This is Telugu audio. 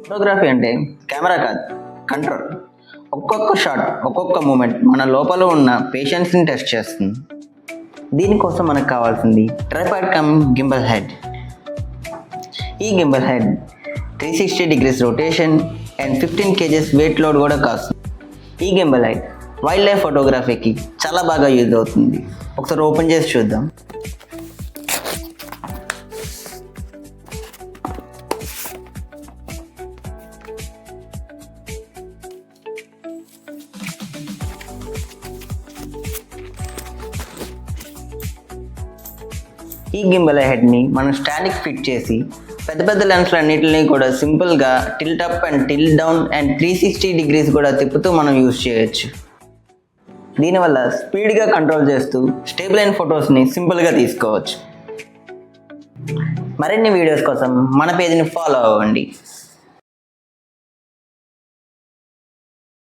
ఫోటోగ్రఫీ అంటే కెమెరా కాదు, కంట్రోల్. ఒక్కొక్క షాట్, ఒక్కొక్క మూమెంట్ మన లోపల ఉన్న పేషెన్స్ని టెస్ట్ చేస్తుంది. దీనికోసం మనకు కావాల్సింది ట్రైపాడ్ కమ్ గింబల్ హెడ్. ఈ gimbal head 360 degrees rotation and 15 kgs weight load కూడా కాస్తుంది. ఈ గింబల్ హెడ్ వైల్డ్ లైఫ్ ఫోటోగ్రఫీకి చాలా బాగా యూజ్ అవుతుంది. ఒకసారి ఓపెన్ చేసి చూద్దాం. ఈ గింబల్ హెడ్ని మనం స్టాండ్కి ఫిట్ చేసి పెద్ద పెద్ద లెన్స్లు అన్నిటిని కూడా సింపుల్గా tilt up and tilt down and 360 degrees కూడా తిప్పుతూ మనం యూజ్ చేయొచ్చు. దీనివల్ల స్పీడ్గా కంట్రోల్ చేస్తూ స్టేబుల్ అయిన ఫొటోస్ని సింపుల్గా తీసుకోవచ్చు. మరిన్ని వీడియోస్ కోసం మన పేజ్ని ఫాలో అవ్వండి.